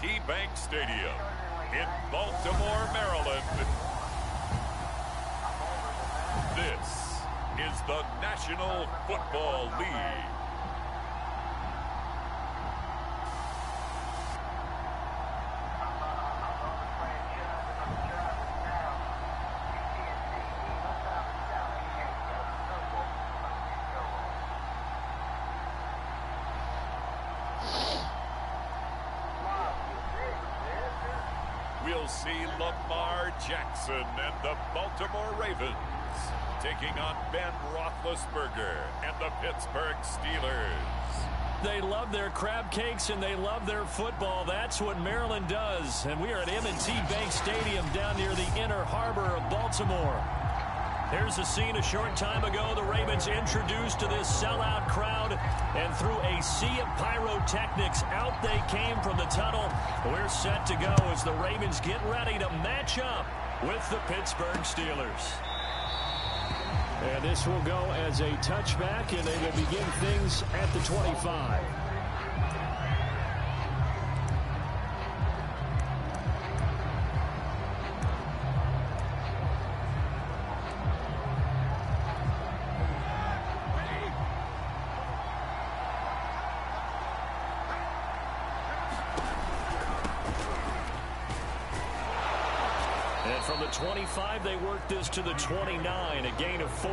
M&T Bank Stadium in Baltimore, Maryland. This is the National Football League. We'll see Lamar Jackson and the Baltimore Ravens taking on Ben Roethlisberger and the Pittsburgh Steelers. They love their crab cakes and they love their football. That's what Maryland does. And we are at M&T Bank Stadium down near the Inner Harbor of Baltimore. Here's a scene a short time ago. The Ravens introduced to this sellout crowd, and through a sea of pyrotechnics, out they came from the tunnel. We're set to go as the Ravens get ready to match up with the Pittsburgh Steelers. And this will go as a touchback, and they will begin things at the 25. And from the 25, they work this to the 29, a gain of 4.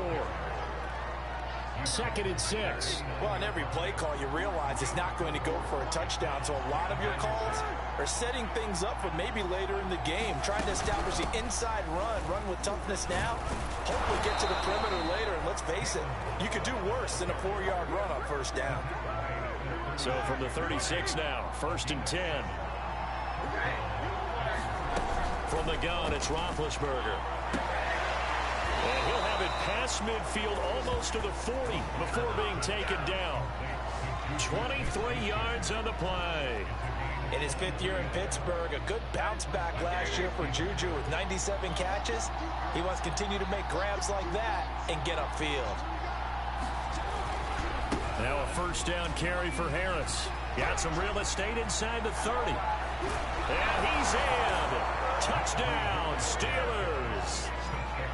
2nd and 6. Well, on every play call, you realize it's not going to go for a touchdown. So a lot of your calls are setting things up for maybe later in the game, trying to establish the inside run with toughness now, hopefully get to the perimeter later. And let's face it, you could do worse than a 4-yard run on first down. So from the 36 now, 1st and 10. From the gun, it's Roethlisberger. And he'll have it past midfield almost to the 40 before being taken down. 23 yards on the play. In his 5th year in Pittsburgh, a good bounce back last year for Juju with 97 catches. He wants to continue to make grabs like that and get upfield. Now a 1st down carry for Harris. Got some real estate inside the 30. And he's in. Touchdown, Steelers.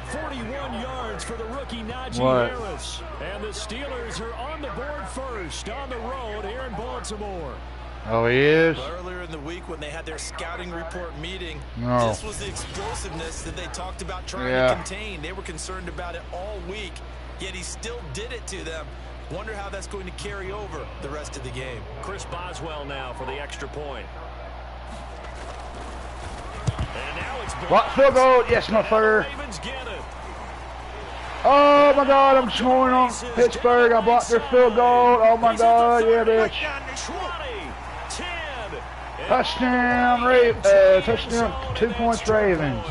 41 yards for the rookie Najee Harris. And the Steelers are on the board first on the road here in Baltimore. Oh, he is? Earlier in the week when they had their scouting report meeting, no. This was the explosiveness that they talked about trying to contain. They were concerned about it all week, yet he still did it to them. Wonder how that's going to carry over the rest of the game. Chris Boswell now for the extra point. And now it's what field goal? Yes, my sir. Oh my God, I'm scoring on Pittsburgh. I blocked their field goal. Oh my God, yeah, bitch. 20, 10. Touchdown, touchdown, 2 points, Ravens.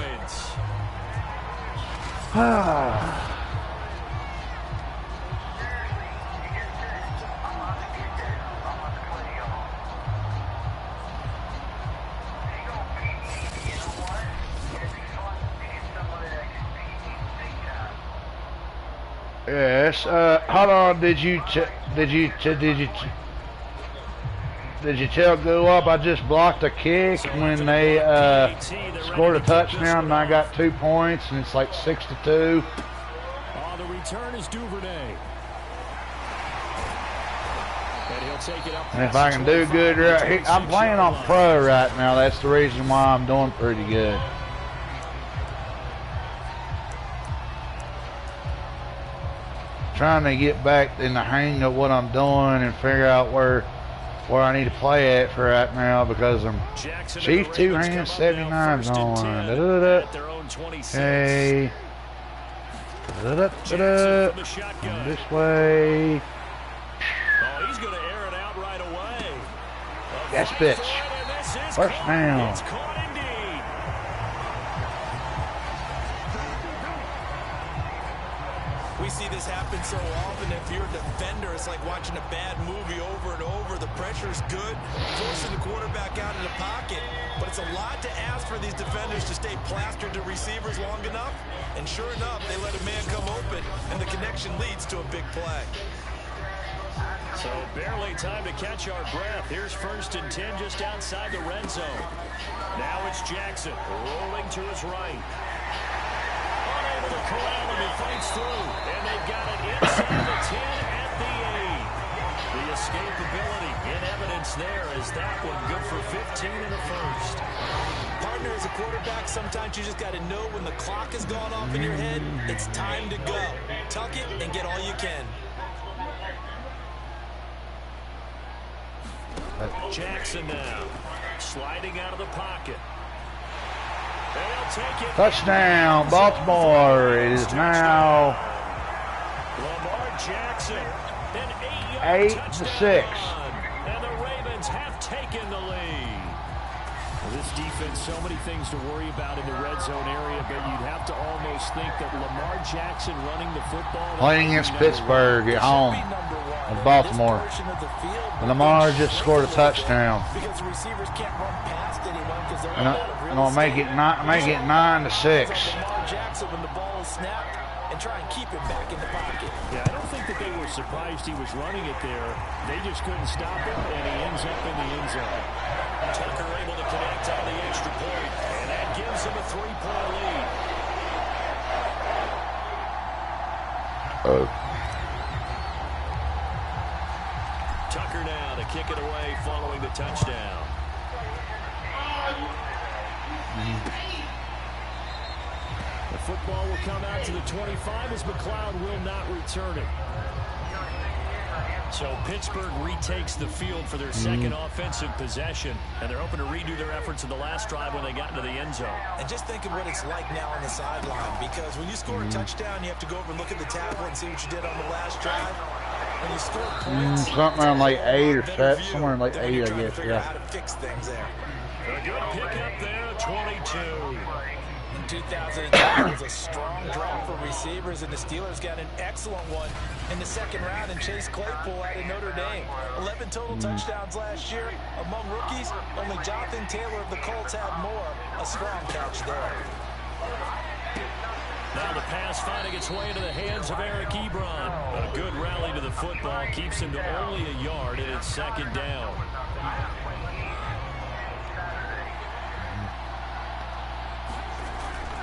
Yes. Hold on. Did you tell Go Up I just blocked a kick when they scored a touchdown and I got 2 points and it's like 6-2. The return is Duvernay. And he'll take it up. And if I can do good right here, I'm playing on pro right now. That's the reason why I'm doing pretty good. Trying to get back in the hang of what I'm doing and figure out where I need to play at for right now because I'm Chief 2 hands 79's on. Okay. This way. Oh, he's going to air it out right away. Yes, bitch. First down. We see this happen so often. If you're a defender, it's like watching a bad movie over and over. The pressure's good, forcing the quarterback out of the pocket. But it's a lot to ask for these defenders to stay plastered to receivers long enough. And sure enough, they let a man come open, and the connection leads to a big play. So barely time to catch our breath. Here's 1st and 10 just outside the red zone. Now it's Jackson rolling to his right. Unable to corral him. He fights through. And they've got it inside the 10 at the 8. The escapability in evidence there as that one good for 15 in the first. Partner, as a quarterback, sometimes you just got to know when the clock has gone off in your head, it's time to go. Tuck it and get all you can. Jackson now, sliding out of the pocket. They'll take it. Touchdown, Baltimore. It is now Lamar Jackson, an 8-yard 8-6. and the Ravens have taken the lead. Well, this defense, so many things to worry about in the red zone area, but you'd have to almost think that Lamar Jackson running the football. Playing against Pittsburgh at home in Baltimore. And Lamar just scored a touchdown. Because the receivers can't run past anyone because they're And I'll make it 9-6. Lamar Jackson when the ball is snapped and try and keep it back in the pocket. Yeah, I don't think that they were surprised he was running it there. They just couldn't stop him, and he ends up in the end zone. Tucker able to connect on the extra point, and that gives him a 3-point lead. Tucker now to kick it away following the touchdown. The football will come out to the 25 as McLeod will not return it. So Pittsburgh retakes the field for their second offensive possession, and they're hoping to redo their efforts in the last drive when they got into the end zone. And just think of what it's like now on the sideline, because when you score a touchdown, you have to go over and look at the tablet and see what you did on the last drive. When you score points, Something around like 8 or 7, somewhere in like 8, I guess. Yeah. How to fix things there. A good pickup there, 22. 2010 was a strong draw for receivers, and the Steelers got an excellent one in the second round, and Chase Claypool out of Notre Dame. 11 total touchdowns last year. Among rookies, only Jonathan Taylor of the Colts had more. A strong catch there. Now the pass finding its way into the hands of Eric Ebron. A good rally to the football keeps him to only a yard, and it's second down.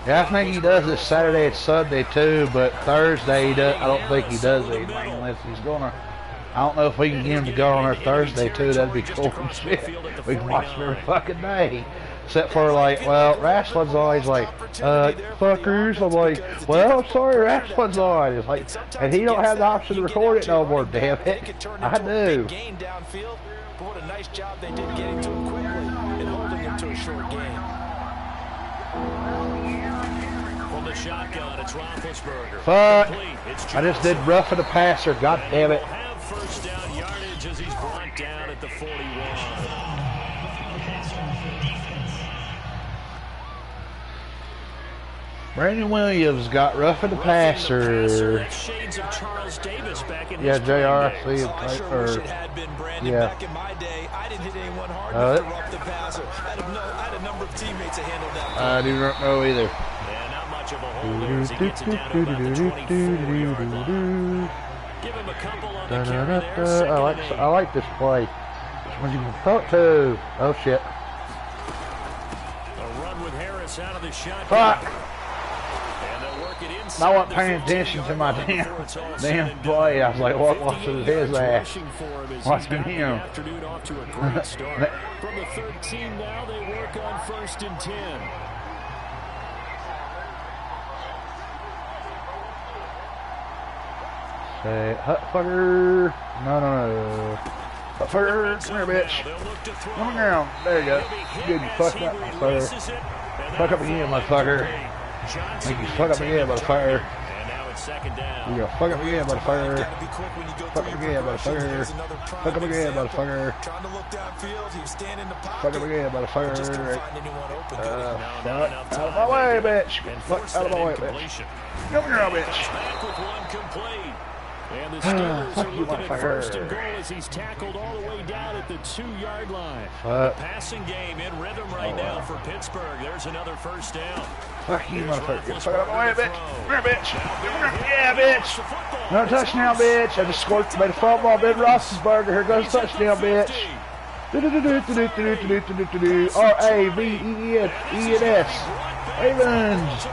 Yeah, I think he does this Saturday and Sunday too, but Thursday he does. I don't think he does it unless he's gonna. I don't know if we can get him to go on our Thursday too. That'd be cool as shit. We can watch him every fucking day, except for like, well, Wrestling's always like, fuckers. I'm like, well, sorry, Wrestling's on. It's like, and he don't have the option to record it no more. Damn it, I do. But what a nice job they did getting to him quickly and holding him to a short game. From the shotgun, it's Roethlisberger. Fuck! I just did roughing the passer. God damn it! He'll have first down yardage as he's brought down at the 41. Brandon Williams got roughing the passer. That's shades of Charles Davis back in Yeah, his JR. prime See days. him I sure play. wish it had been Brandon. Yeah. Back in my day, I didn't hit anyone hard enough to rough the passer. I had a number of teammates that handled that. I do not know either. Yeah, not much of a hole there as he gets it down to about the 24-yard line. Give him a couple on the carry there, second and 8. I like this play. When you can throw it to. Oh shit. A run with Harris out of the shotgun. Fuck. And they'll work it inside I wasn't the paying 15 attention to my line damn before it's all said and play. done. I was like, what watching 58 his yards ass? rushing for him as he's Watching got the him. afternoon off to a great start. From the 13 now, they work on 1st and 10. Say, fucker. No. Fucker, come here, bitch. Come on down. There you go. Good, you fucked up, motherfucker. Fuck up again, motherfucker. Make you fuck up again, motherfucker. And now it's second down. You go fuck up again, motherfucker. Gotta be quick when you go Fuck through up your again, progression. motherfucker. Here's another prime Fuck up again, example. motherfucker. Trying to look downfield, he was standing in the pocket. Fuck up again, Just couldn't motherfucker. find anyone open. Out of my way, bitch. Fuck out of my way, bitch. Come here, bitch. Back with one complete. And the Steelers are looking at first and goal as he's tackled all the way down at the 2-yard line. The passing game in rhythm right now for Pittsburgh. There's another first down. Fuck you, motherfucker. Get fucked out of the way, bitch. Come here, bitch. Yeah, bitch. No touchdown, bitch. I just scored, made a football, Ben Roethlisberger. Here goes touchdown, bitch. R-A-V-E-N-S. Ravens.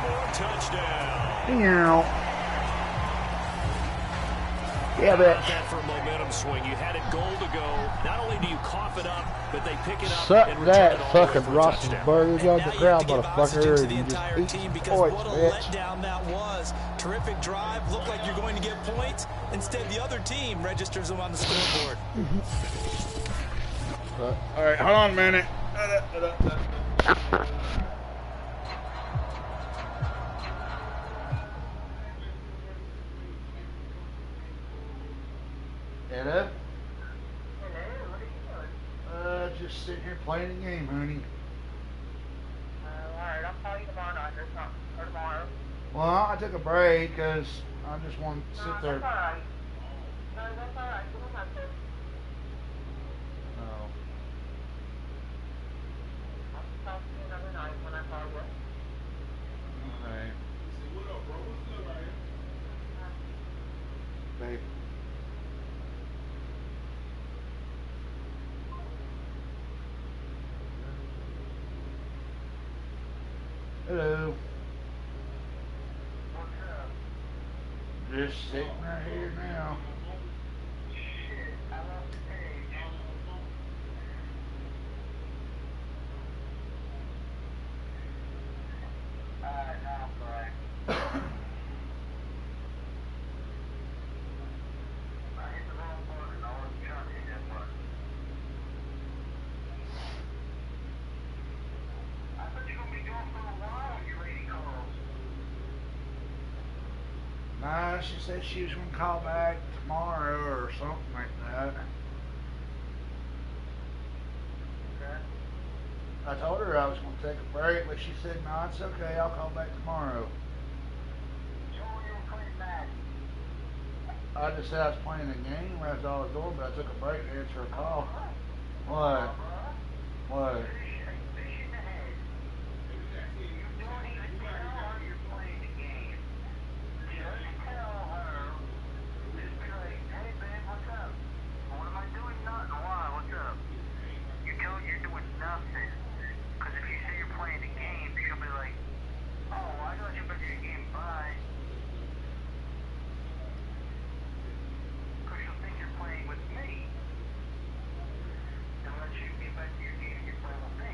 Yeah, bitch. That for a momentum swing. You had it goal to go. Not only do you cough it up, but they pick it up. Suck and that fucking Roethlisberger on the crowd, motherfucker. To the entire team because points, what a bitch. letdown that was. Terrific drive. Looked like you're going to get points. Instead, the other team registers them on the scoreboard. All right, hold on a minute. Hello? Just sitting here playing a game, honey. Alright, I'll call you tomorrow night or tomorrow. Well, I took a break because I just want to sit there. That's alright. No, that's alright. You don't have to. Oh. I'll talk to you another night when I call you. Okay. What up, bro? What's up, right here? Babe. Hello. What's up? Just sitting right here now. Shit, I lost the page. Alright, now I'm back. I hit the wrong button. I wasn't trying to hit that button. I thought you were going to be gone for a while, you lady calls. Nah, she said she was going to call back tomorrow or something like that. Okay. I told her I was going to take a break, but she said, no, it's okay, I'll call back tomorrow. You told me you were playing Madden. I just said I was playing a game, that's all I was doing, but I took a break to answer a call. What? What? Fish in the head. You don't even tell her you're playing the game. Just tell her. Just be like, hey, babe, what's up? What am I doing? Nothing. Why? What's up? You tell her you're doing nothing. Because if you say you're playing the game, she'll be like, oh, I thought you were playing the game. Bye. Because she'll think you're playing with me. Unless you get back to your game and you're playing with me.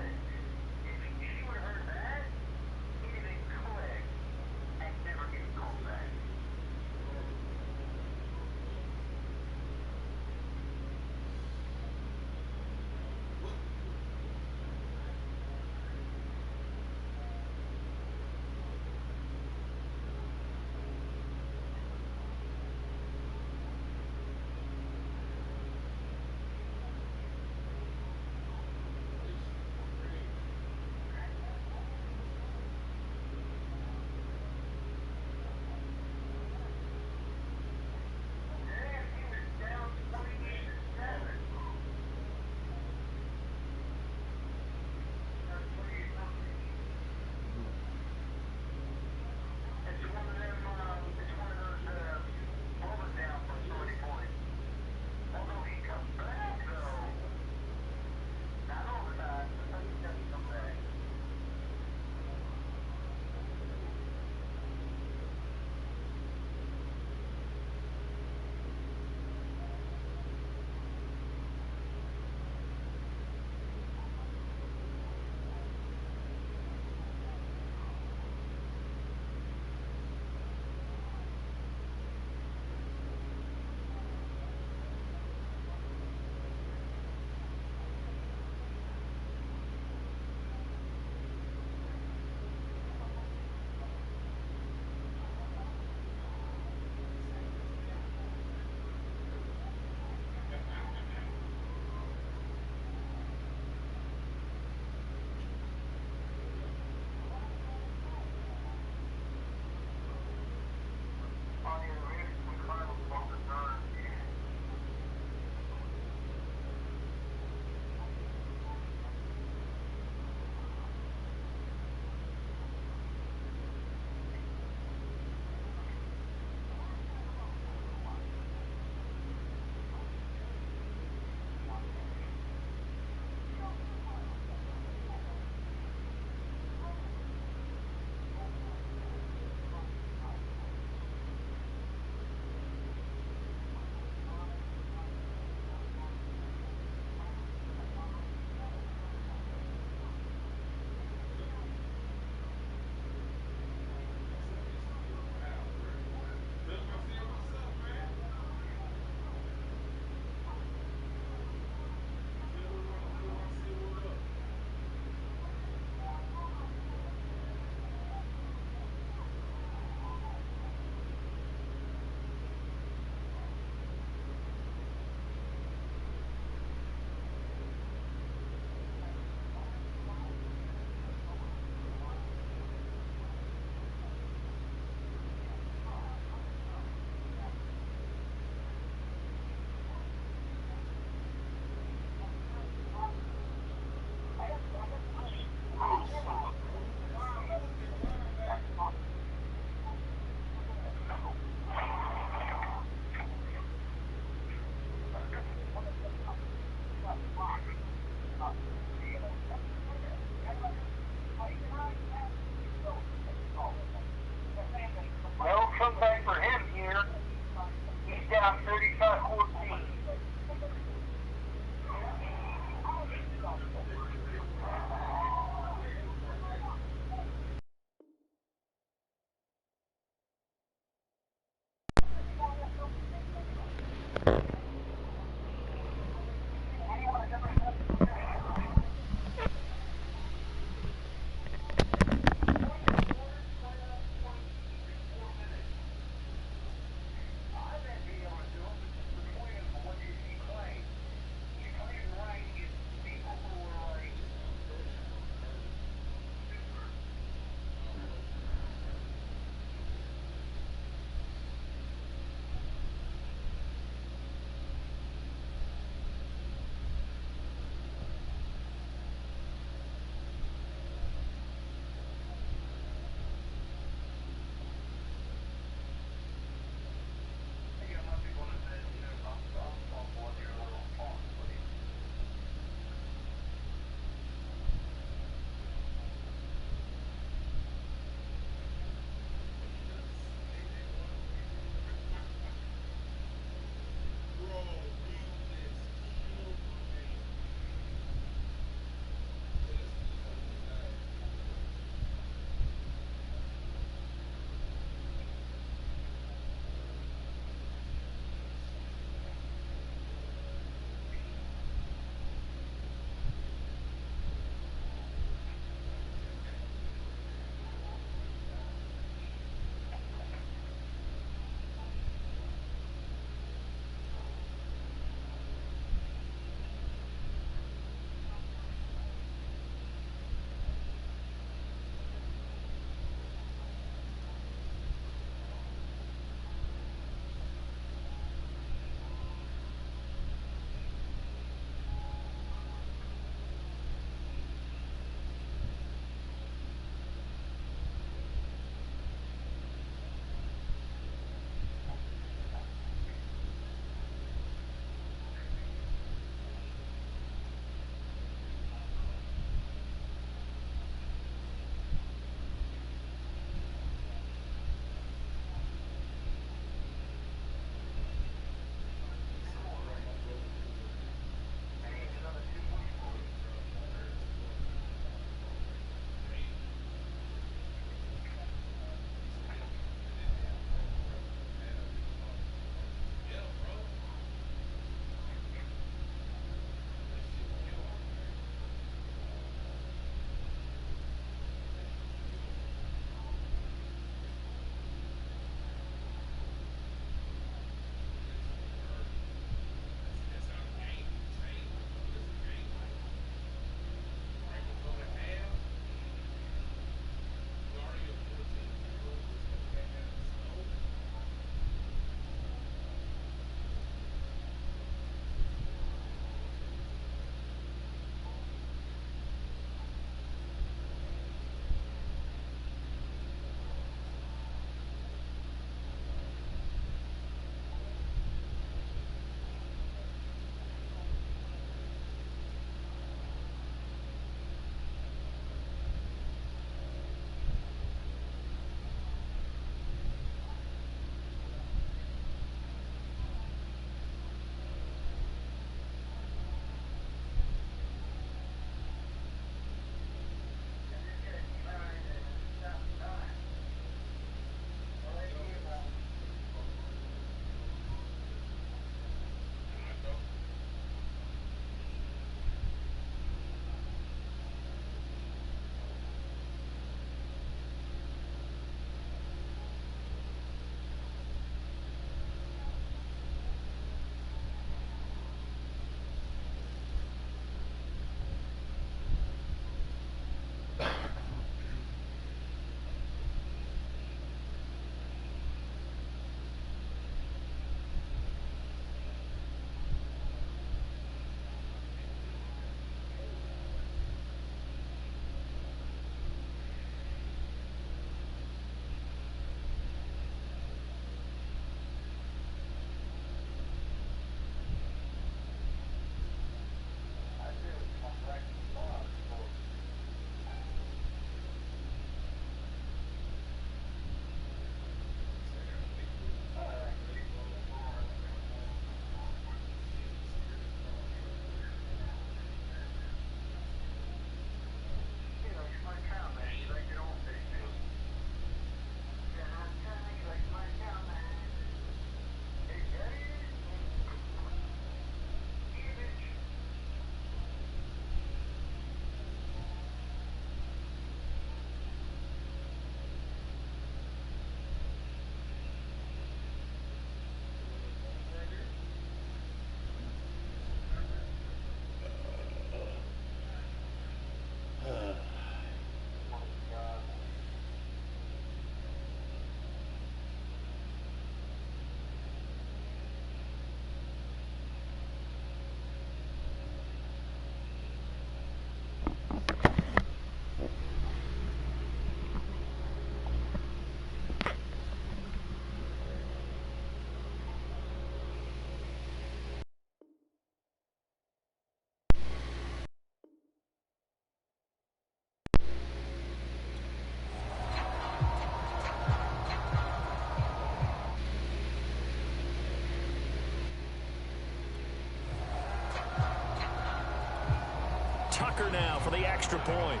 Tucker now for the extra point.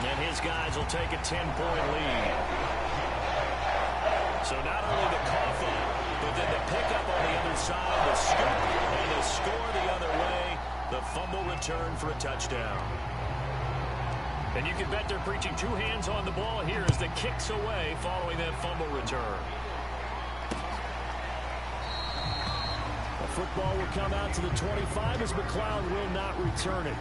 And his guys will take a 10-point lead. So not only the cough up, but then the pickup on the other side, the scoop, and the score the other way, the fumble return for a touchdown. And you can bet they're preaching two hands on the ball here as the kicks away following that fumble return. The football will come out to the 25 as McLeod will not return it.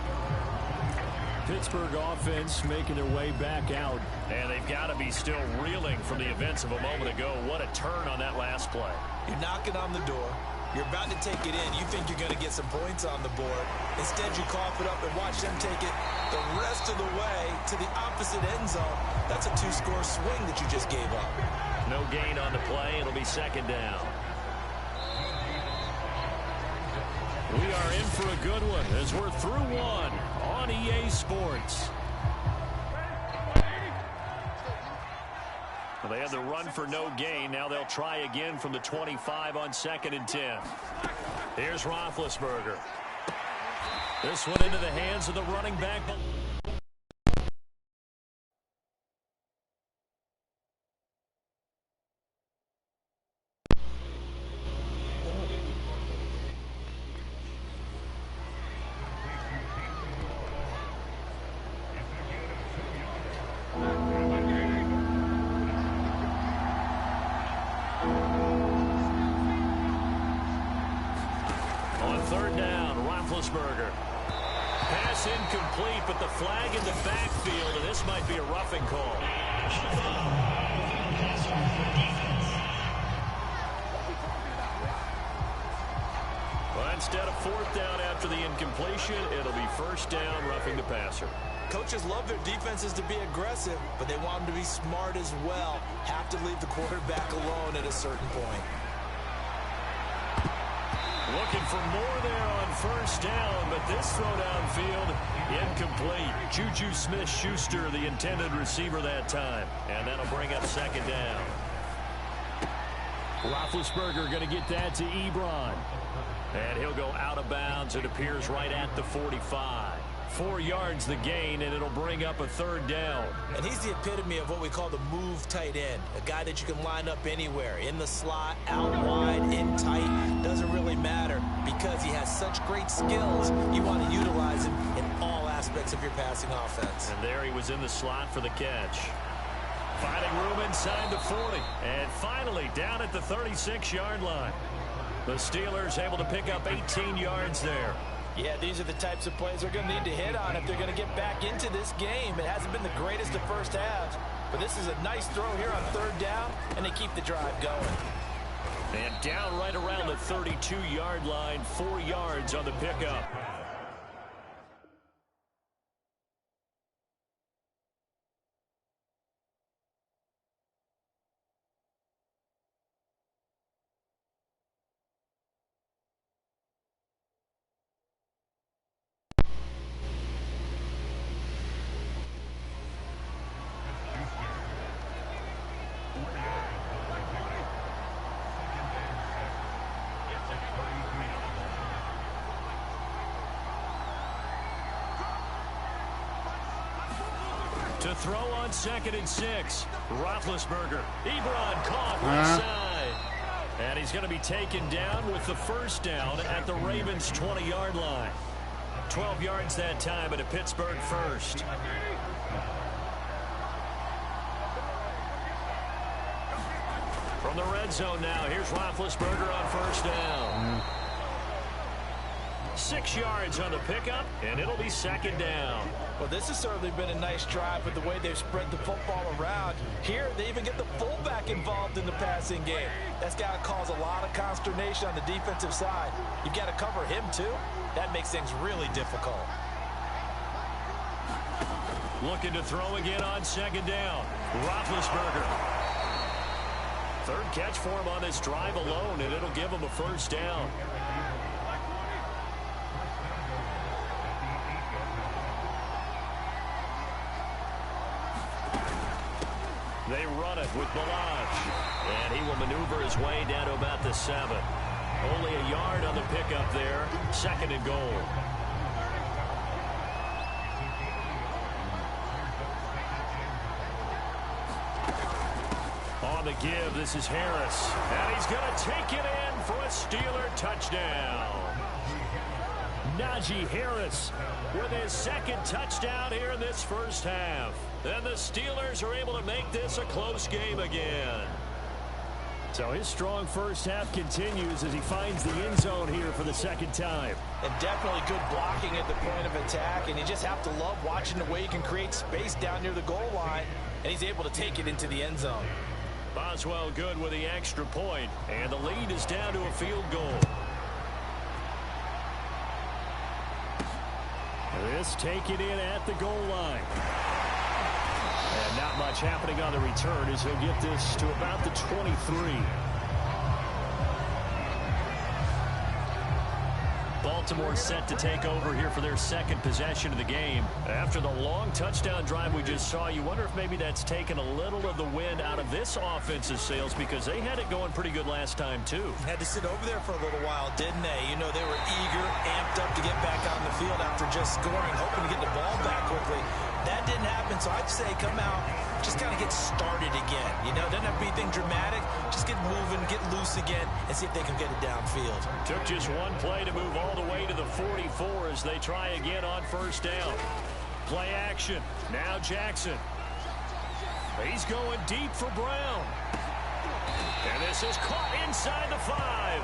Pittsburgh offense making their way back out. And they've got to be still reeling from the events of a moment ago. What a turn on that last play. You're knocking on the door. You're about to take it in. You think you're going to get some points on the board. Instead, you cough it up and watch them take it the rest of the way to the opposite end zone. That's a two-score swing that you just gave up. No gain on the play. It'll be second down. We are in for a good one as we're through one on EA Sports. Well, they had the run for no gain. Now they'll try again from the 25 on 2nd and 10. Here's Roethlisberger. This one into the hands of the running back. Roethlisberger. Pass incomplete, but the flag in the backfield, and this might be a roughing call. Well, instead of 4th down after the incompletion, it'll be 1st down, roughing the passer. Coaches love their defenses to be aggressive, but they want them to be smart as well. Have to leave the quarterback alone at a certain point. Looking for more there on 1st down, but this throw downfield incomplete. Juju Smith-Schuster, the intended receiver that time. And that'll bring up 2nd down. Roethlisberger going to get that to Ebron. And he'll go out of bounds. It appears right at the 45. 4 yards the gain, and it'll bring up a 3rd down. And he's the epitome of what we call the move tight end. A guy that you can line up anywhere. In the slot, out wide, in tight. Doesn't really matter because he has such great skills. You want to utilize him in all aspects of your passing offense. And there he was in the slot for the catch. Finding room inside the 40. And finally down at the 36-yard line. The Steelers able to pick up 18 yards there. Yeah, these are the types of plays they're going to need to hit on if they're going to get back into this game. It hasn't been the greatest of first halves, but this is a nice throw here on 3rd down, and they keep the drive going. And down right around the 32-yard line, 4 yards on the pickup. To throw on 2nd and 6. Roethlisberger. Ebron caught right side. And he's going to be taken down with the 1st down at the Ravens' 20-yard line. 12 yards that time at a Pittsburgh 1st. From the red zone now, here's Roethlisberger on 1st down. 6 yards on the pickup, and it'll be 2nd down. Well, this has certainly been a nice drive with the way they've spread the football around. Here, they even get the fullback involved in the passing game. That's got to cause a lot of consternation on the defensive side. You've got to cover him, too. That makes things really difficult. Looking to throw again on 2nd down. Roethlisberger. 3rd catch for him on this drive alone, and it'll give him a 1st down. They run it with Balaj. And he to maneuver his way down to about the 7. Only a yard on the pickup there. 2nd and goal. On the give, this is Harris. And he's going to take it in for a Steeler touchdown. Najee Harris with his 2nd touchdown here in this first half. And the Steelers are able to make this a close game again. So his strong first half continues as he finds the end zone here for the 2nd time. And definitely good blocking at the point of attack. And you just have to love watching the way he can create space down near the goal line. And he's able to take it into the end zone. Boswell good with the extra point. And the lead is down to a field goal. This taken in at the goal line. And not much happening on the return as he'll get this to about the 23. Baltimore set to take over here for their 2nd possession of the game. After the long touchdown drive we just saw, you wonder if maybe that's taken a little of the wind out of this offensive sails because they had it going pretty good last time too. Had to sit over there for a little while, didn't they? You know, they were eager, amped up to get back out in the field after just scoring, hoping to get the ball back quickly. That didn't happen, so I'd say come out, just kind of get started again. You know, doesn't have to be anything dramatic. Just get moving, get loose again, and see if they can get it downfield. Took just one play to move all the way to the 44 as they try again on 1st down. Play action. Now Jackson. He's going deep for Brown. And this is caught inside the 5.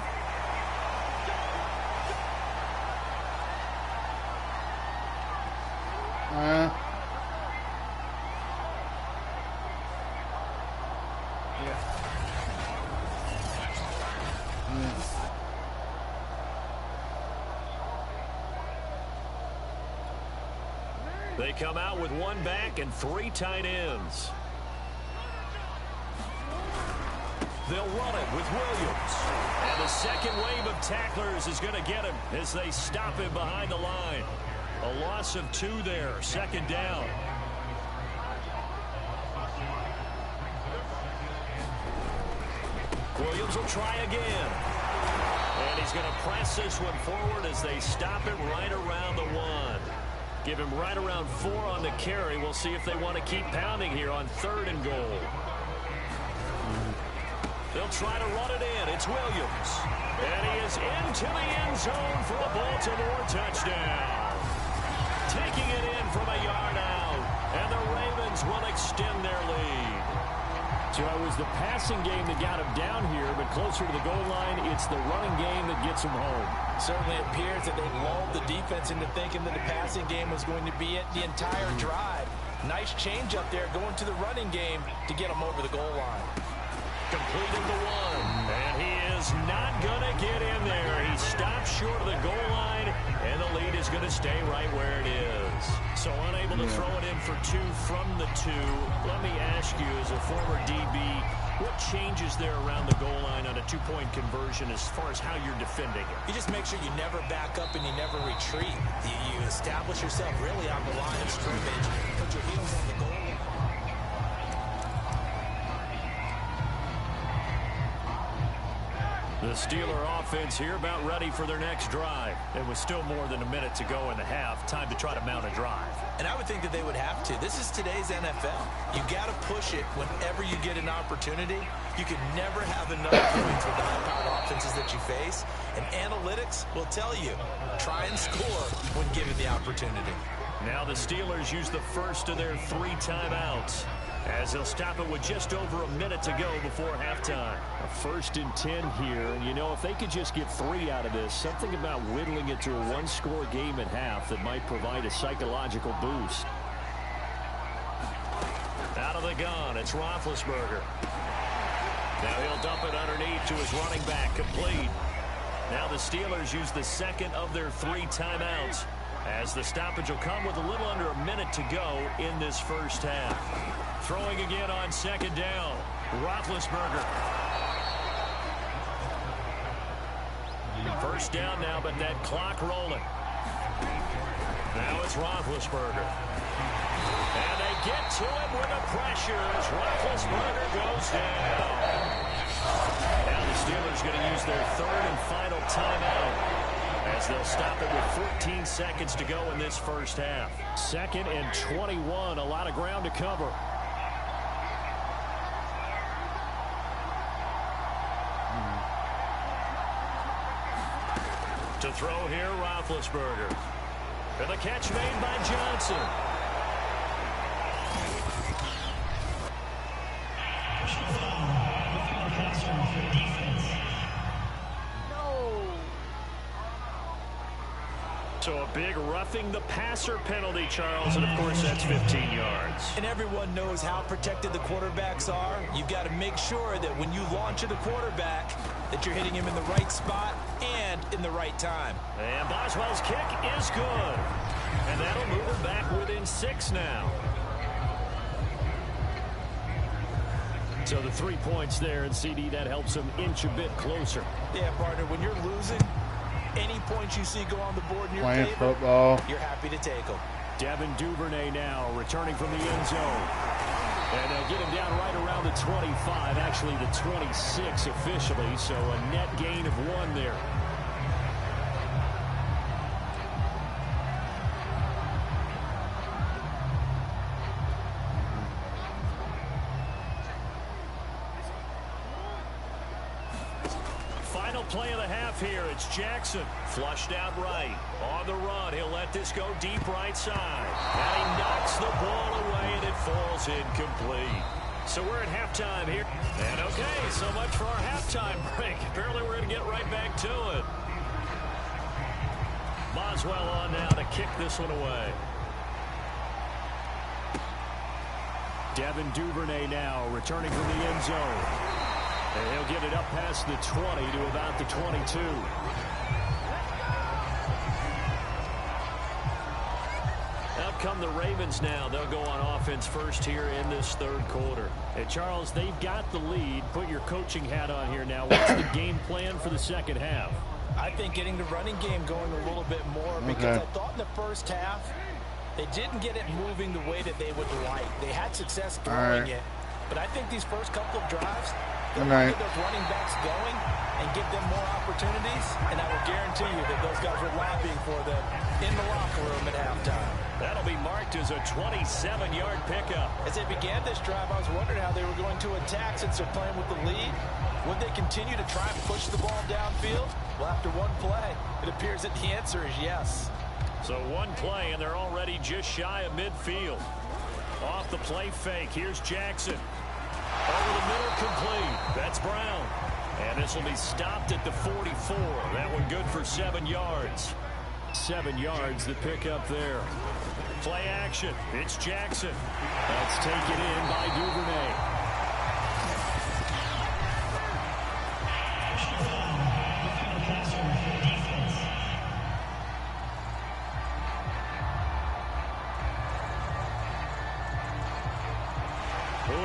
They come out with 1 back and 3 tight ends. They'll run it with Williams. And the 2nd wave of tacklers is going to get him as they stop him behind the line. A loss of 2 there. 2nd down. Williams will try again. And he's going to press this one forward as they stop him right around the 1. Give him right around 4 on the carry. We'll see if they want to keep pounding here on 3rd and goal. They'll try to run it in. It's Williams. And he is into the end zone for a Baltimore touchdown. Taking it in from a yard out. And the Ravens will extend their lead. So it was the passing game that got him down here, but closer to the goal line, it's the running game that gets him home. Certainly appears that they lulled the defense into thinking that the passing game was going to be it the entire drive. Nice change up there going to the running game to get him over the goal line. Completing the 1. And he is not going to get in there. He stops short of the goal line, and the lead is going to stay right where it is. So unable to throw it in for 2 from the 2. Let me ask you, as a former DB, what changes there around the goal line on a 2-point conversion as far as how you're defending it? You just make sure you never back up and you never retreat. You establish yourself really on the line of scrimmage, put your heels on the goal line. The Steeler offense here about ready for their next drive. It was still more than a minute to go in the half. Time to try to mount a drive. And I would think that they would have to. This is today's NFL. You got to push it whenever you get an opportunity. You can never have enough points with the high-powered offenses that you face. And analytics will tell you, try and score when given the opportunity. Now the Steelers use the first of their 3 timeouts, as they'll stop it with just over a minute to go before halftime. A 1st and 10 here, and you know, if they could just get 3 out of this, something about whittling it to a 1-score game at half that might provide a psychological boost. Out of the gun, it's Roethlisberger. Now he'll dump it underneath to his running back, complete. Now the Steelers use the 2nd of their 3 timeouts, as the stoppage will come with a little under a minute to go in this first half. Throwing again on 2nd down. Roethlisberger. First down now, but that clock rolling. Now it's Roethlisberger. And they get to him with a pressure as Roethlisberger goes down. their third and final timeout, as they'll stop it with 14 seconds to go in this first half. 2nd and 21, a lot of ground to cover. To throw here, Roethlisberger. And the catch made by Johnson. So a big roughing the passer penalty, Charles, and of course that's 15 yards. And everyone knows how protected the quarterbacks are. You've got to make sure that when you launch at the quarterback that you're hitting him in the right spot and in the right time. And Boswell's kick is good. And that'll move him back within 6 now. So the 3 points there, and CD, that helps him inch a bit closer. Yeah, partner, when you're losing, any points you see go on the board in your Playing favor, football. you're happy to take them. Devin Duvernay now returning from the end zone. And they'll get him down right around the 25, actually the 26 officially, so a net gain of 1 there. Final play of the half here. It's Jackson. Flushed out right. On the run. He'll let this go deep right side. And he knocks the ball away, and it falls incomplete. So we're at halftime here. And okay, so much for our halftime break. Apparently we're going to get right back to it. Boswell on now to kick this one away. Devin Duvernay now returning from the end zone. And he'll get it up past the 20 to about the 22. Out come the Ravens now. They'll go on offense first here in this third quarter. And Charles, they've got the lead. Put your coaching hat on here now. What's the game plan for the second half? I think getting the running game going a little bit more because I thought in the first half they didn't get it moving the way that they would like. They had success throwing it. But I think these first couple of drives, they'll get those running backs going and give them more opportunities, and I will guarantee you that those guys were lobbying for them in the locker room at halftime. That'll be marked as a 27-yard pickup. As they began this drive, I was wondering how they were going to attack since they're playing with the lead. Would they continue to try and push the ball downfield? Well, after one play, it appears that the answer is yes. So one play, and they're already just shy of midfield. Off the play fake, here's Jackson. Over the middle, complete. That's Brown. And this will be stopped at the 44. That one good for 7 yards. 7 yards, the pickup there. Play action. It's Jackson. That's taken in by Duvernay.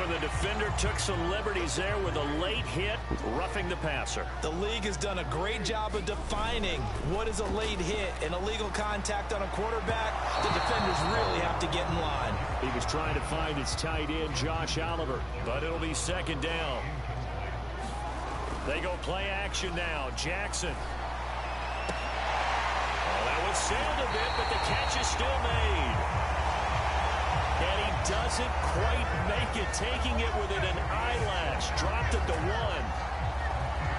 The defender took some liberties there with a late hit, roughing the passer. The league has done a great job of defining what is a late hit and illegal contact on a quarterback. The defenders really have to get in line. He was trying to find his tight end, Josh Oliver, but it'll be second down. They go play action now. Jackson. Oh, that was sailed a bit, but the catch is still made. And he doesn't quite make it, taking it within an eyelash. Dropped at the 1.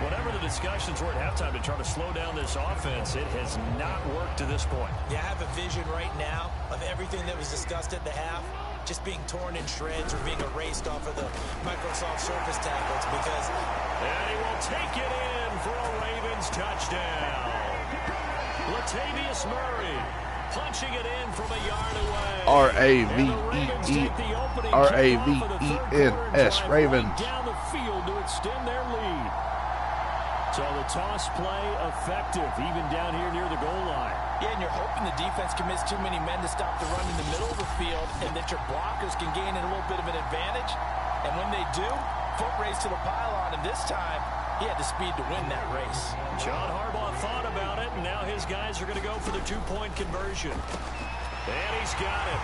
Whatever the discussions were at halftime to try to slow down this offense, it has not worked to this point. Yeah, I have a vision right now of everything that was discussed at the half just being torn in shreds or being erased off of the Microsoft Surface tablets because... And he will take it in for a Ravens touchdown. Latavius Murray punching it in from a yard away. R-A-V-E-N-S, Ravens. Down the field to extend their lead. So the toss play effective, even down here near the goal line. Yeah, and you're hoping the defense commits too many men to stop the run in the middle of the field and that your blockers can gain a little bit of an advantage. And when they do, foot race to the pylon, and this time he had the speed to win that race. John Harbaugh thought about it, and now his guys are going to go for the 2-point conversion. And he's got it.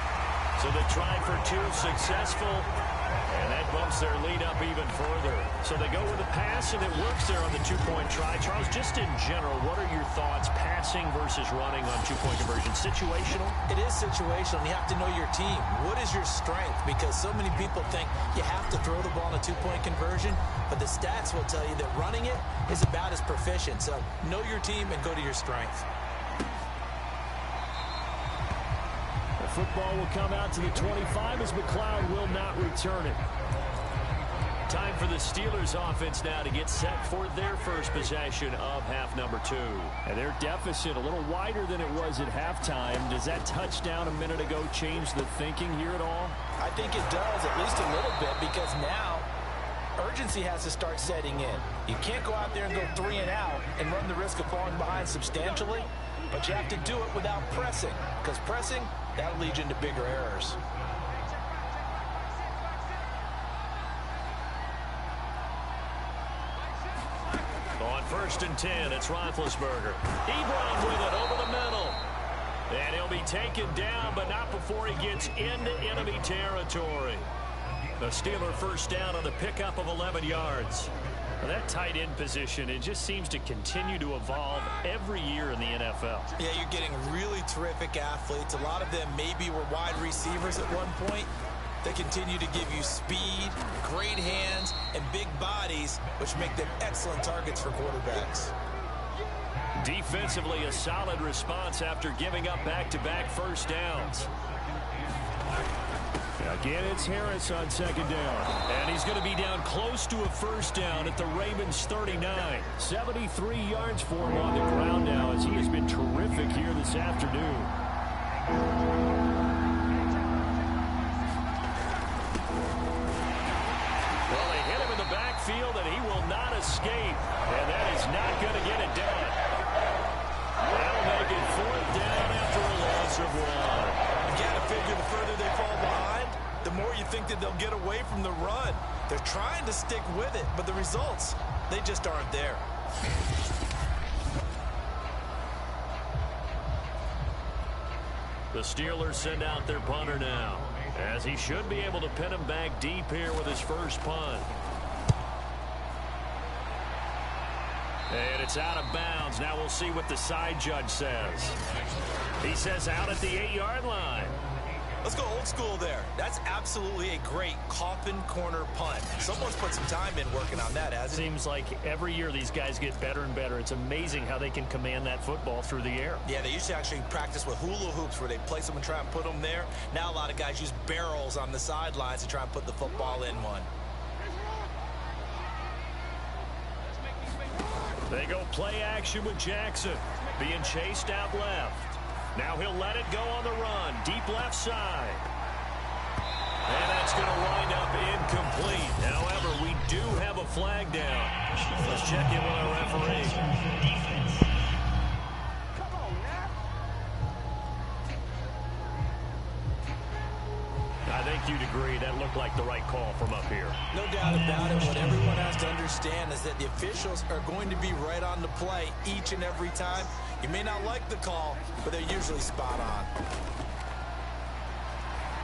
So the try for two successful, and that bumps their lead up even further. So they go with a pass, and it works there on the two-point try. Charles, just in general, what are your thoughts passing versus running on two-point conversion? Situational? It is situational. You have to know your team. What is your strength? Because so many people think you have to throw the ball in a two-point conversion, but the stats will tell you that running it is about as proficient. So know your team and go to your strength. The football will come out to the 25 as McLeod will not return it. Time for the Steelers offense now to get set for their first possession of half number 2. And their deficit a little wider than it was at halftime. Does that touchdown a minute ago change the thinking here at all? I think it does, at least a little bit, because now urgency has to start setting in. You can't go out there and go 3 and out and run the risk of falling behind substantially, but you have to do it without pressing, because pressing, that'll lead you into bigger errors. On 1st and 10, it's Roethlisberger. Ebron with it over the middle. And he'll be taken down, but not before he gets into enemy territory. The Steeler first down on the pickup of 11 yards. Now that tight end position, it just seems to continue to evolve every year in the NFL. Yeah, you're getting really terrific athletes. A lot of them maybe were wide receivers at one point. They continue to give you speed, great hands, and big bodies, which make them excellent targets for quarterbacks. Defensively, a solid response after giving up back-to-back first downs. Again, it's Harris on 2nd down. And he's going to be down close to a first down at the Ravens' 39. 73 yards for him on the ground now as he has been terrific here this afternoon. Well, they hit him in the backfield, and he will not escape. And that is not going to get it done. That'll make it 4th down after a loss of 1. You got to figure the further they fall behind, the more you think that they'll get away from the run. They're trying to stick with it, but the results, they just aren't there. The Steelers send out their punter now, as he should be able to pin him back deep here with his first punt. And it's out of bounds. Now we'll see what the side judge says. He says out at the 8-yard line. Let's go old school there. That's absolutely a great coffin corner punt. Someone's put some time in working on that, hasn't it? Seems like every year these guys get better and better. It's amazing how they can command that football through the air. Yeah, they used to actually practice with hula hoops where they place them and try and put them there. Now a lot of guys use barrels on the sidelines to try and put the football in one. They go play action with Jackson, being chased out left. Now he'll let it go on the run, deep left side. And that's going to wind up incomplete. However, we do have a flag down. Let's check in with our referee. I think you'd agree that looked like the right call from up here. No doubt about it. What everyone has to understand is that the officials are going to be right on the play each and every time. You may not like the call, but they're usually spot on.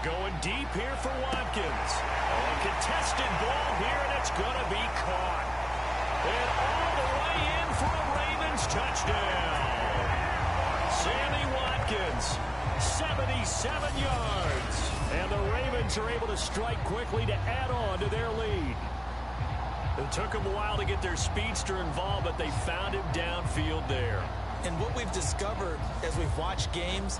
Going deep here for Watkins. A contested ball here, and it's going to be caught. And all the way in for a Ravens touchdown. Sammy Watkins, 77 yards. And the Ravens are able to strike quickly to add on to their lead. It took them a while to get their speedster involved, but they found him downfield there. And what we've discovered as we've watched games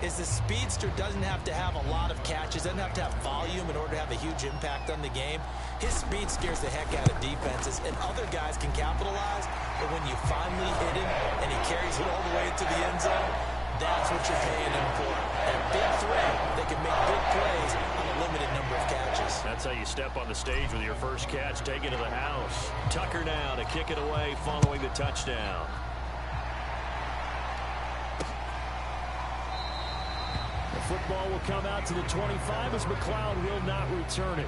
is the speedster doesn't have to have a lot of catches, doesn't have to have volume in order to have a huge impact on the game. His speed scares the heck out of defenses, and other guys can capitalize, but when you finally hit him and he carries it all the way to the end zone, that's what you're paying him for. And big threat, they can make big plays on a limited number of catches. That's how you step on the stage with your first catch, take it to the house. Tucker now to kick it away following the touchdown. The football will come out to the 25 as McLeod will not return it.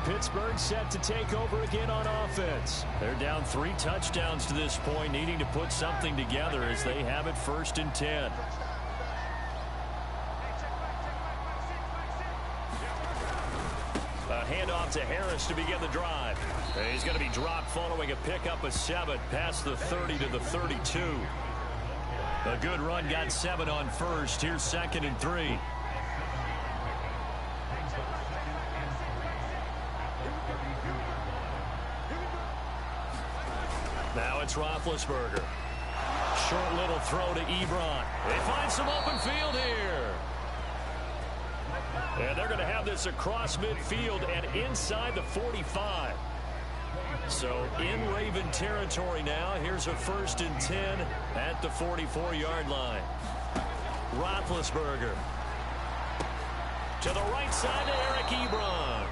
Pittsburgh set to take over again on offense. They're down 3 touchdowns to this point, needing to put something together as they have it 1st and 10. to Harris to begin the drive. And he's going to be dropped following a pickup of 7 past the 30 to the 32. A good run got 7 on first. Here's 2nd and 3. Now it's Roethlisberger. Short little throw to Ebron. They find some open field here. And they're going to have this across midfield and inside the 45. So in Raven territory now. Here's a 1st and 10 at the 44-yard line. Roethlisberger. To the right side to Eric Ebron.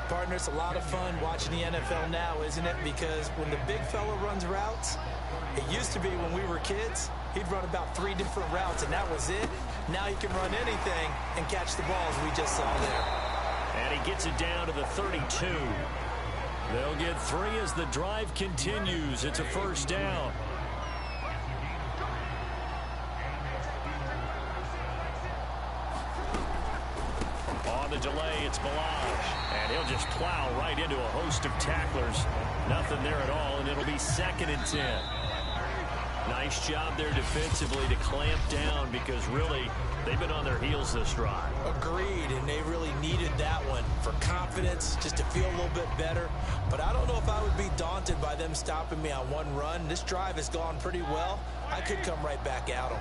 Partner, it's a lot of fun watching the NFL now, isn't it? Because when the big fella runs routes, it used to be when we were kids, he'd run about 3 different routes, and that was it. Now he can run anything and catch the ball, as we just saw there. And he gets it down to the 32. They'll get 3 as the drive continues. It's a 1st down. On the delay, it's Balaj. And he'll just plow right into a host of tacklers. Nothing there at all, and it'll be 2nd and 10. Nice job there defensively to clamp down because really they've been on their heels this drive. Agreed, and they really needed that one for confidence, just to feel a little bit better. But I don't know if I would be daunted by them stopping me on one run. This drive has gone pretty well. I could come right back at them.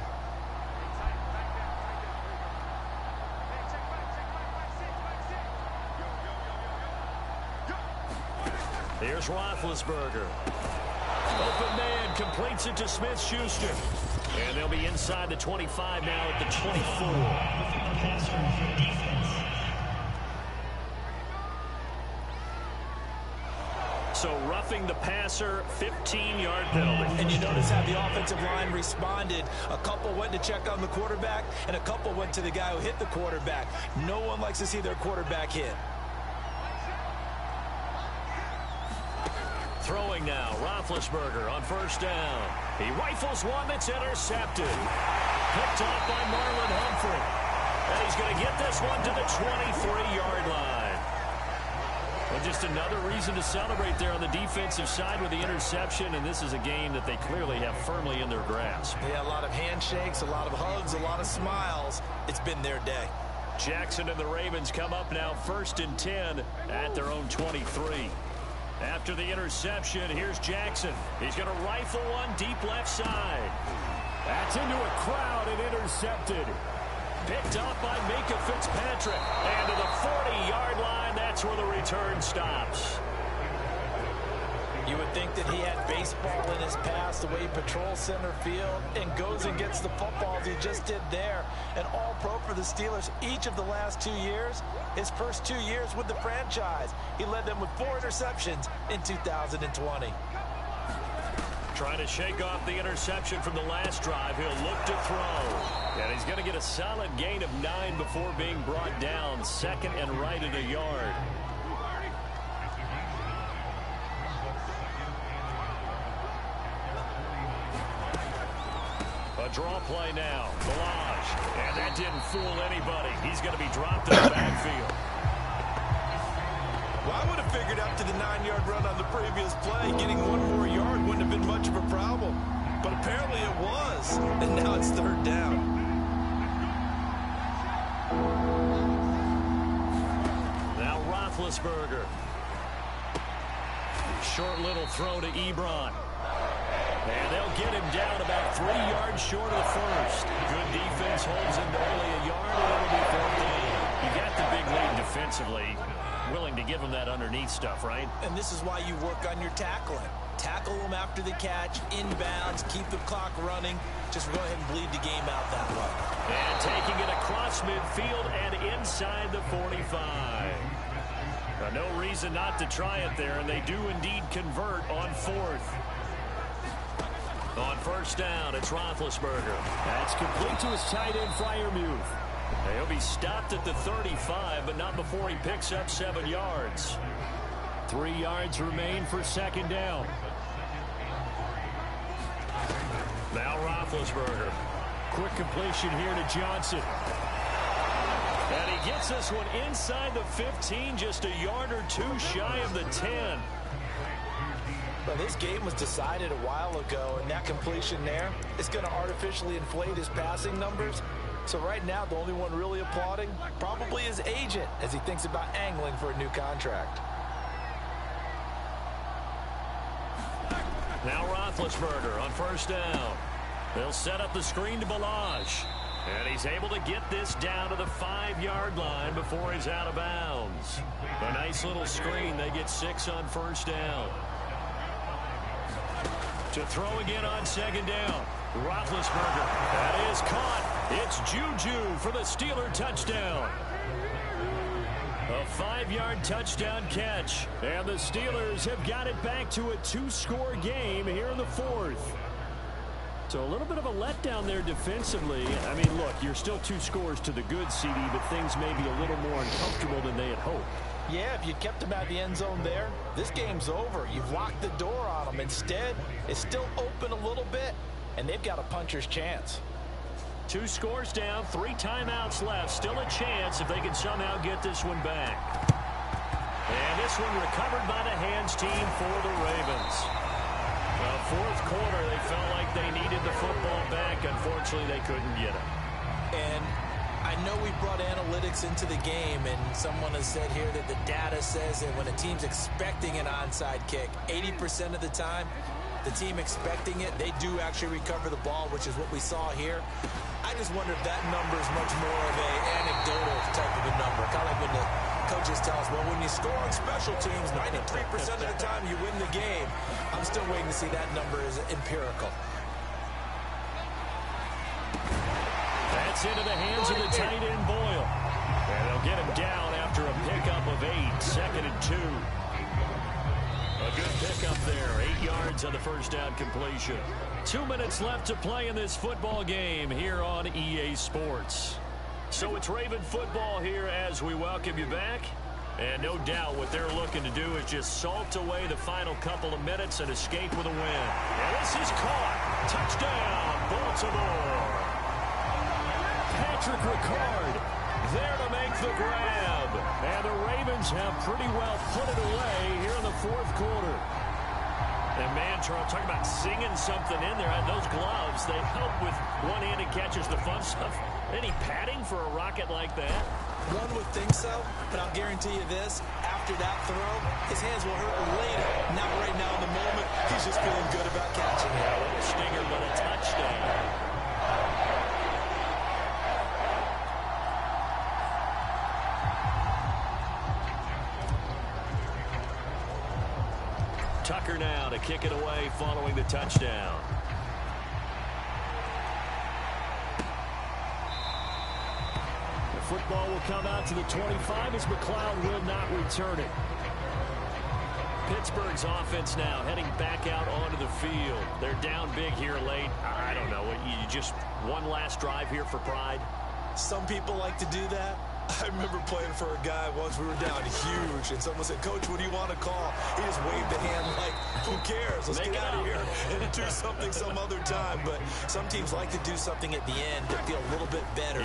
Here's Roethlisberger. Open man completes it to Smith-Schuster. And they'll be inside the 25 now at the 24. So roughing the passer, 15-yard penalty. And you notice how the offensive line responded. A couple went to check on the quarterback, and a couple went to the guy who hit the quarterback. No one likes to see their quarterback hit. Throwing now, Roethlisberger on 1st down. He rifles one that's intercepted. Picked off by Marlon Humphrey. And he's going to get this one to the 23-yard line. Well, just another reason to celebrate there on the defensive side with the interception, and this is a game that they clearly have firmly in their grasp. Yeah, a lot of handshakes, a lot of hugs, a lot of smiles. It's been their day. Jackson and the Ravens come up now 1st and 10 at their own 23. After the interception, here's Jackson. He's going to rifle one deep left side. That's into a crowd and intercepted. Picked up by Micah Fitzpatrick. And to the 40-yard line, that's where the return stops. You would think that he had baseball in his past, the way he patrols center field and goes and gets the footballs he just did there. And all pro for the Steelers each of the last 2 years. His first 2 years with the franchise, he led them with 4 interceptions in 2020. Trying to shake off the interception from the last drive. He'll look to throw. And he's going to get a solid gain of 9 before being brought down. 2nd and right at a yard. A draw play now. Balaj. And that didn't fool anybody. He's going to be dropped in the backfield. Well, I would have figured up to the 9-yard run on the previous play. Getting 1 more yard wouldn't have been much of a problem. But apparently it was. And now it's 3rd down. Now Roethlisberger. Short little throw to Ebron. And they'll get him down about 3 yards short of the 1st. Good defense holds him to only a yard, and it'll be 4th down. You got the big lead defensively. Willing to give him that underneath stuff, right? And this is why you work on your tackling. Tackle them after the catch, inbounds, keep the clock running. Just go ahead and bleed the game out that way. And taking it across midfield and inside the 45. No reason not to try it there, and they do indeed convert on 4th. On 1st down, it's Roethlisberger. That's complete to his tight end, Freiermuth. He'll be stopped at the 35, but not before he picks up 7 yards. 3 yards remain for 2nd down. Now Roethlisberger. Quick completion here to Johnson. And he gets this one inside the 15, just a yard or two shy of the 10. Well, this game was decided a while ago, and that completion there is going to artificially inflate his passing numbers. So right now, the only one really applauding probably his agent as he thinks about angling for a new contract. Now Roethlisberger on first down. They'll set up the screen to Balazs. And he's able to get this down to the 5-yard line before he's out of bounds. A nice little screen. They get 6 on first down. To throw again on second down. Roethlisberger. That is caught. It's Juju for the Steeler touchdown. A 5-yard touchdown catch. And the Steelers have got it back to a 2-score game here in the 4th. So a little bit of a letdown there defensively. I mean, look, you're still 2 scores to the good, CD, but things may be a little more uncomfortable than they had hoped. Yeah, if you kept him out of the end zone there, this game's over. You've locked the door on him. Instead, it's still open a little bit, and they've got a puncher's chance. 2 scores down, 3 timeouts left. Still a chance if they can somehow get this one back. And this one recovered by the hands team for the Ravens. Fourth quarter, they felt like they needed the football back. Unfortunately, they couldn't get it. And I know we brought analytics into the game, and someone has said here that the data says that when a team's expecting an onside kick, 80% of the time, the team expecting it, they do actually recover the ball, which is what we saw here. I just wonder if that number is much more of an anecdotal type of a number. Kind of like when the coaches tell us, well, when you score on special teams, 93% of the time you win the game. I'm still waiting to see that number is empirical. That's into the hands of the tight end, Boyle. And they'll get him down after a pickup of 8, 2nd and 2. A good pickup there, 8 yards on the first down completion. 2 minutes left to play in this football game here on EA Sports. So it's Raven football here as we welcome you back. And no doubt what they're looking to do is just salt away the final couple of minutes and escape with a win. And this is caught. Touchdown, Baltimore. Patrick Ricard there to make the grab. And the Ravens have pretty well put it away here in the 4th quarter. And man, Charles, talking about singing something in there. And those gloves, they help with one-handed catches, the fun stuff. Any padding for a rocket like that? One would think so, but I'll guarantee you this. After that throw, his hands will hurt later. Not right now in the moment. He's just feeling good about catching it. A little stinger, but a touchdown. Tucker now to kick it away following the touchdown. The football will come out to the 25 as McLeod will not return it. Pittsburgh's offense now heading back out onto the field. They're down big here late. I don't know. You just one last drive here for pride? Some people like to do that. I remember playing for a guy once. We were down huge, and someone said, "Coach, what do you want to call?" He just waved the hand like, "Who cares? Let's get out of here and do something some other time." But some teams like to do something at the end to feel a little bit better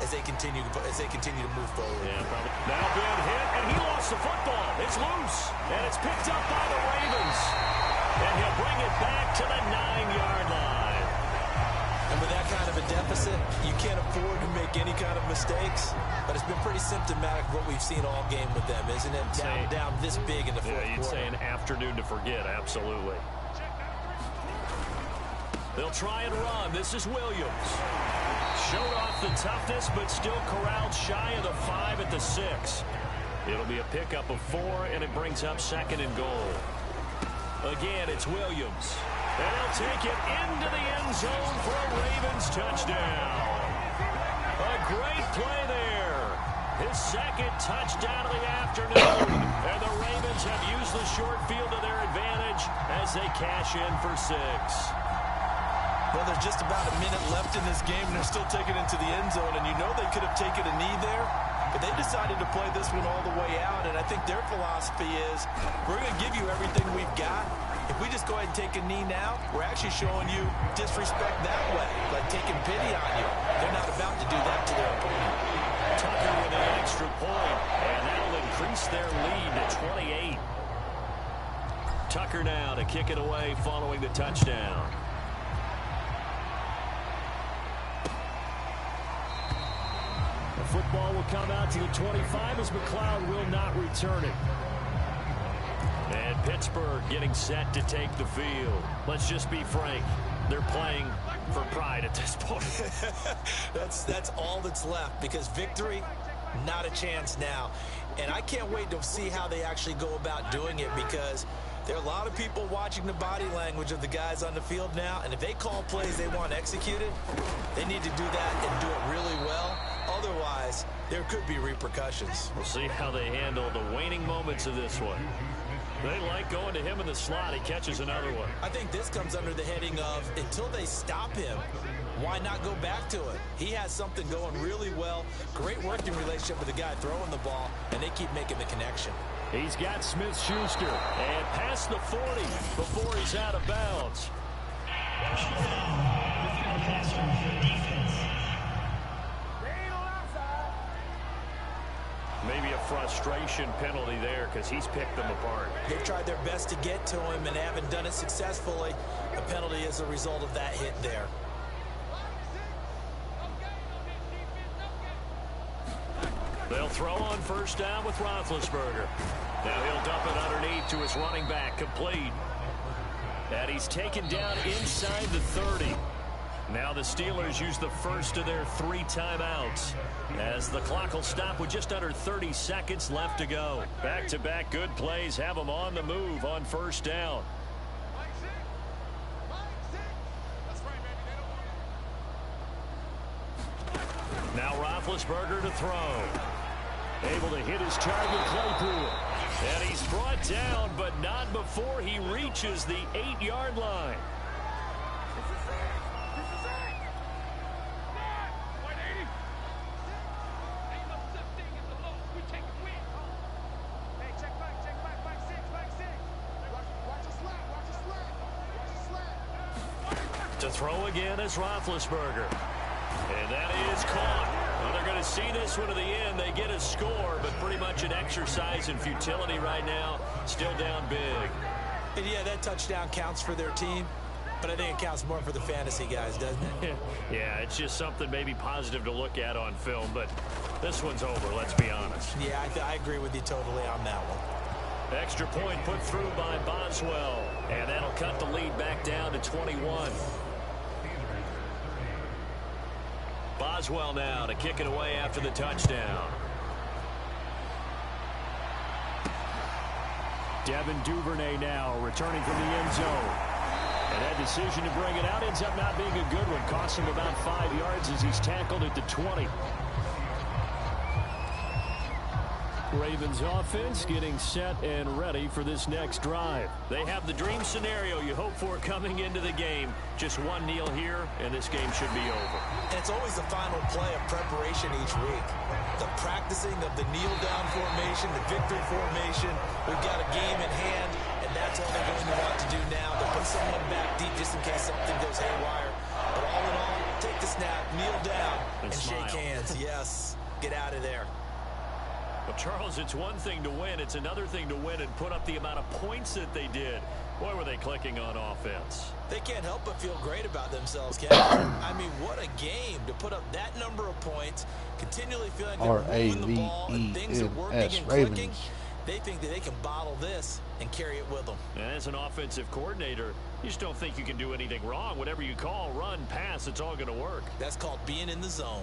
as they continue to move forward. Yeah, probably. Now being hit, and he lost the football. It's loose, and it's picked up by the Ravens, and he'll bring it back to the 9-yard line. And with that kind of a deficit, you can't afford to make any kind of mistakes. But it's been pretty symptomatic of what we've seen all game with them, isn't it? Down this big in the 4th quarter. You'd say an afternoon to forget, absolutely. They'll try and run. This is Williams. Showed off the toughness, but still corralled shy of the 5 at the 6. It'll be a pickup of 4, and it brings up 2nd and goal. Again, it's Williams. And he'll take it into the end zone for a Ravens touchdown. A great play there. His 2nd touchdown of the afternoon. And the Ravens have used the short field to their advantage as they cash in for 6. Well, there's just about a minute left in this game, and they're still taking it into the end zone. And you know they could have taken a knee there, but they decided to play this one all the way out. And I think their philosophy is, we're going to give you everything we've got. If we just go ahead and take a knee now, we're actually showing you disrespect that way, like taking pity on you. They're not about to do that to their opponent. Tucker with an extra point, and that'll increase their lead to 28. Tucker now to kick it away following the touchdown. The football will come out to the 25 as McLeod will not return it. And Pittsburgh getting set to take the field. Let's just be frank. They're playing for pride at this point. That's all that's left, because victory, not a chance now. And I can't wait to see how they actually go about doing it, because there are a lot of people watching the body language of the guys on the field now, and if they call plays they want executed, they need to do that and do it really well. Otherwise, there could be repercussions. We'll see how they handle the waning moments of this one. They like going to him in the slot. He catches another one. I think this comes under the heading of, until they stop him, why not go back to it? He has something going really well. Great working relationship with the guy throwing the ball, and they keep making the connection. He's got Smith-Schuster, and past the 40 before he's out of bounds. Maybe a frustration penalty there, because he's picked them apart. They've tried their best to get to him and haven't done it successfully. The penalty is a result of that hit there. They'll throw on first down with Roethlisberger. Now he'll dump it underneath to his running back, complete. And he's taken down inside the 30. Now the Steelers use the first of their 3 timeouts, as the clock will stop with just under 30 seconds left to go. Back-to-back good plays have them on the move on first down. Now Roethlisberger to throw. Able to hit his target, Claypool. And he's brought down, but not before he reaches the 8-yard line. To throw again is Roethlisberger. And that is caught. Well, they're going to see this one to the end. They get a score, but pretty much an exercise in futility right now. Still down big. And yeah, that touchdown counts for their team, but I think it counts more for the fantasy guys, doesn't it? Yeah, it's just something maybe positive to look at on film, but this one's over, let's be honest. Yeah, I agree with you totally on that one. Extra point put through by Boswell, and that'll cut the lead back down to 21. Boswell now to kick it away after the touchdown. Devin Duvernay now returning from the end zone. And that decision to bring it out ends up not being a good one. Costs him about 5 yards as he's tackled at the 20. Ravens offense getting set and ready for this next drive. They have the dream scenario you hope for coming into the game. Just one kneel here, and this game should be over. And it's always the final play of preparation each week. The practicing of the kneel-down formation, the victory formation. We've got a game in hand, and that's all they're going to want to do now. They'll put someone back deep just in case something goes haywire. But all in all, take the snap, kneel down, and shake hands. Yes, get out of there. Well, Charles, it's one thing to win. It's another thing to win and put up the amount of points that they did. Boy, were they clicking on offense. They can't help but feel great about themselves, Kevin. I mean, what a game to put up that number of points, continually feeling like they're moving the ball and things are working and clicking. They think that they can bottle this and carry it with them. And as an offensive coordinator, you just don't think you can do anything wrong. Whatever you call, run, pass, it's all going to work. That's called being in the zone.